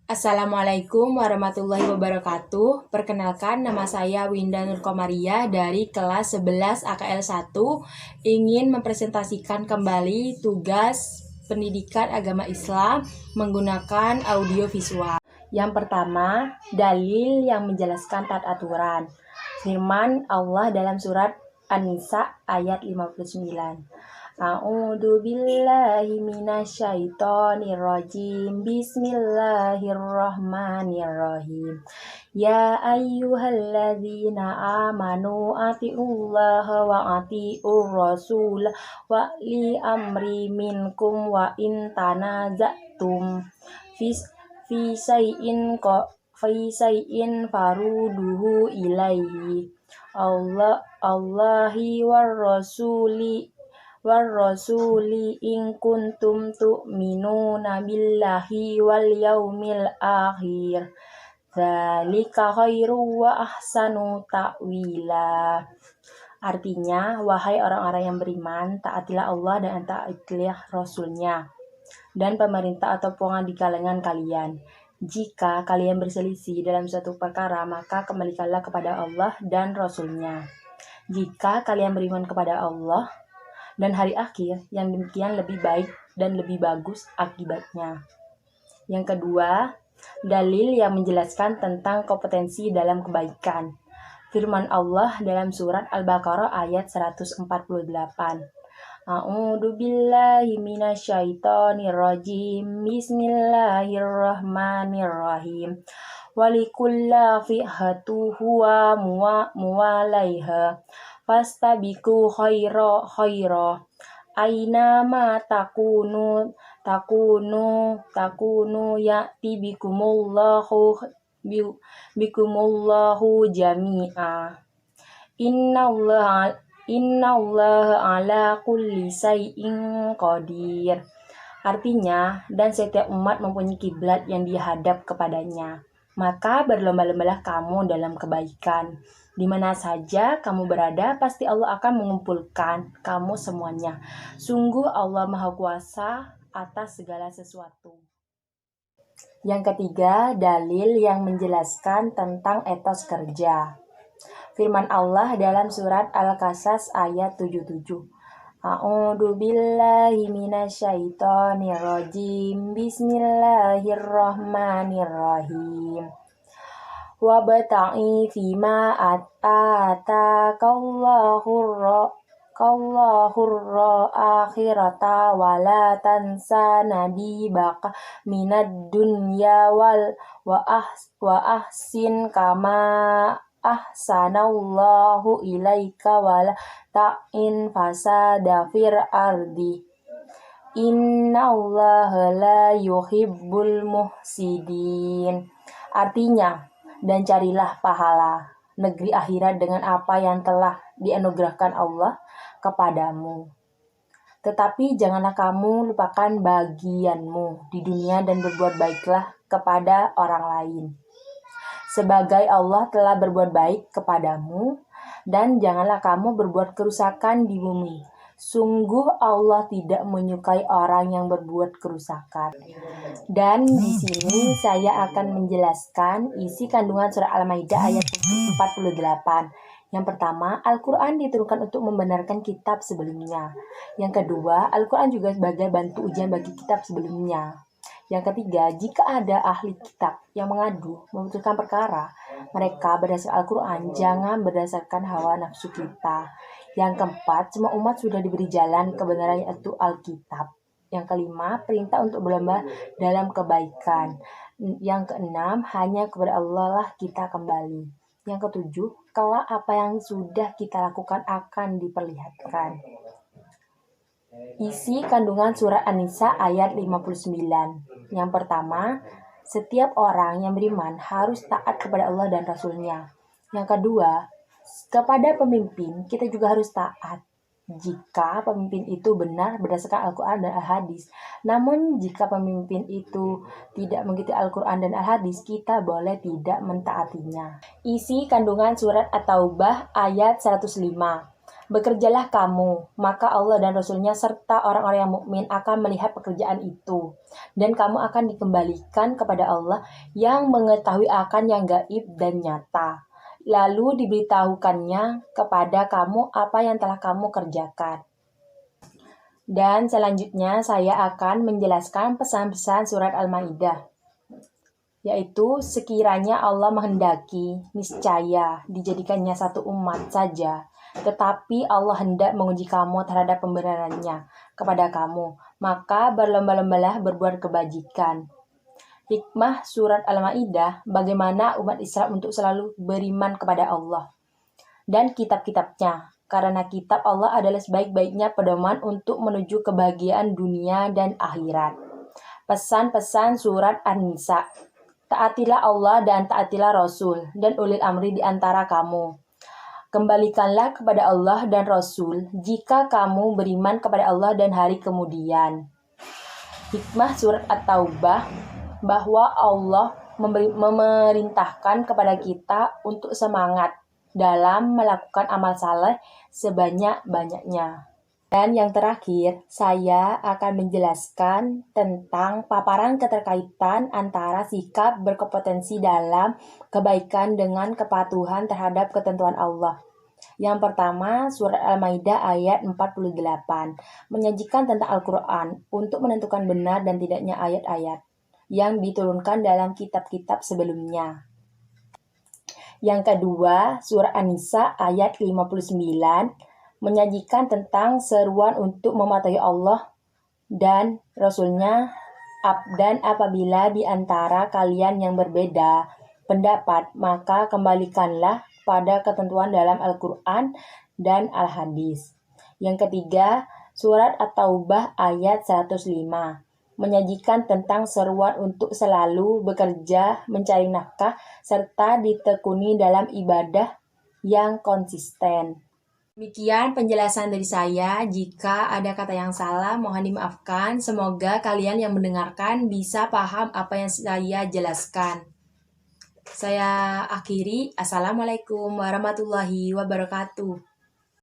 Assalamualaikum warahmatullahi wabarakatuh. Perkenalkan, nama saya Winda Nurkomaria dari kelas 11 AKL 1. Ingin mempresentasikan kembali tugas pendidikan agama Islam menggunakan audio visual. Yang pertama, dalil yang menjelaskan taat aturan. Firman Allah dalam surat An-Nisa ayat 59. A'udzu billahi minasyaitonir rajim. Bismillahirrahmanirrahim. Ya ayyuhalladzina amanu atiullaha wa atiur rasul wa li amri minkum wa in tanaza'tum fi sayyin faruduhu ilaihi Allahi warrasuli in kuntum tu'minuna billahi wal yaumil akhir dzalika khairu wa ahsanu ta'wila. Artinya, wahai orang-orang yang beriman, taatilah Allah dan taatilah Rasul-Nya dan pemerintah atau penguasa di kalangan kalian. Jika kalian berselisih dalam suatu perkara, maka kembalikanlah kepada Allah dan Rasul-Nya. Jika kalian beriman kepada Allah dan hari akhir, yang demikian lebih baik dan lebih bagus akibatnya. Yang kedua, dalil yang menjelaskan tentang kompetensi dalam kebaikan. Firman Allah dalam surat Al-Baqarah ayat 148. A'udzu billahi minasyaitonir rajim. Bismillahirrahmanirrahim. Walikulla fi'hatu huwa muwalaiha fastabiqu khaira aina ma takunu ya'ti bikumullahu jami'a. Innallaha ala kulli syai'in qadir. Artinya, dan setiap umat mempunyai kiblat yang dihadap kepadanya. Maka berlomba-lombalah kamu dalam kebaikan. Di mana saja kamu berada, pasti Allah akan mengumpulkan kamu semuanya. Sungguh Allah Maha Kuasa atas segala sesuatu. Yang ketiga, dalil yang menjelaskan tentang etos kerja. Firman Allah dalam surat Al-Qasas ayat 77. A'udzu billahi minasyaitonir rajim. Bismillahirrahmanirrahim. Wabta'i fima ataqallahur akhirata wala tansa nadibaka minad dunya wa ahsin kama ahsanallahu ilaika wala ta'in fasada fil ardi innallaha la yuhibbul muhsidin. Artinya, dan carilah pahala negeri akhirat dengan apa yang telah dianugerahkan Allah kepadamu. Tetapi janganlah kamu lupakan bagianmu di dunia dan berbuat baiklah kepada orang lain, sebagai Allah telah berbuat baik kepadamu, dan janganlah kamu berbuat kerusakan di bumi. Sungguh Allah tidak menyukai orang yang berbuat kerusakan. Dan di sini saya akan menjelaskan isi kandungan surah Al-Maidah ayat 48. Yang pertama, Al-Quran diturunkan untuk membenarkan kitab sebelumnya. Yang kedua, Al-Quran juga sebagai bantu ujian bagi kitab sebelumnya. Yang ketiga, jika ada ahli kitab yang mengadu, memutuskan perkara, mereka berdasarkan Al-Quran, jangan berdasarkan hawa nafsu kita. Yang keempat, semua umat sudah diberi jalan kebenaran yaitu Alkitab. Yang kelima, perintah untuk berlomba dalam kebaikan. Yang keenam, hanya kepada Allah lah kita kembali. Yang ketujuh, kelak apa yang sudah kita lakukan akan diperlihatkan. Isi kandungan surat An-Nisa ayat 59. Yang pertama, setiap orang yang beriman harus taat kepada Allah dan Rasul-Nya. Yang kedua, kepada pemimpin kita juga harus taat jika pemimpin itu benar berdasarkan Al-Quran dan Al-Hadis. Namun jika pemimpin itu tidak mengikuti Al-Quran dan Al-Hadis, kita boleh tidak mentaatinya. Isi kandungan surat At-Taubah ayat 105. Bekerjalah kamu, maka Allah dan Rasul-Nya serta orang-orang yang mukmin akan melihat pekerjaan itu. Dan kamu akan dikembalikan kepada Allah yang mengetahui akan yang gaib dan nyata. Lalu diberitahukannya kepada kamu apa yang telah kamu kerjakan. Dan selanjutnya saya akan menjelaskan pesan-pesan surat Al-Maidah, yaitu sekiranya Allah menghendaki, niscaya dijadikannya satu umat saja, tetapi Allah hendak menguji kamu terhadap pembenarannya kepada kamu, maka berlomba-lombalah berbuat kebajikan. Hikmah surat Al-Maidah, bagaimana umat Islam untuk selalu beriman kepada Allah dan kitab-kitabnya, karena kitab Allah adalah sebaik-baiknya pedoman untuk menuju kebahagiaan dunia dan akhirat. Pesan-pesan surat An-Nisa. Taatilah Allah dan taatilah Rasul dan ulil amri di antara kamu. Kembalikanlah kepada Allah dan Rasul jika kamu beriman kepada Allah dan hari kemudian. Hikmah surat At-Taubah, bahwa Allah memerintahkan kepada kita untuk semangat dalam melakukan amal saleh sebanyak-banyaknya. Dan yang terakhir, saya akan menjelaskan tentang paparan keterkaitan antara sikap berkompetensi dalam kebaikan dengan kepatuhan terhadap ketentuan Allah. Yang pertama, surat Al-Maidah ayat 48, menyajikan tentang Al-Quran untuk menentukan benar dan tidaknya ayat-ayat yang diturunkan dalam kitab-kitab sebelumnya. Yang kedua, surat An-Nisa ayat 59, menyajikan tentang seruan untuk mematuhi Allah dan Rasul-Nya, dan apabila di antara kalian yang berbeda pendapat, maka kembalikanlah pada ketentuan dalam Al-Quran dan Al-Hadis. Yang ketiga, surat At-Taubah ayat 105, menyajikan tentang seruan untuk selalu bekerja, mencari nafkah, serta ditekuni dalam ibadah yang konsisten. Demikian penjelasan dari saya. Jika ada kata yang salah, mohon dimaafkan. Semoga kalian yang mendengarkan bisa paham apa yang saya jelaskan. Saya akhiri. Assalamualaikum warahmatullahi wabarakatuh.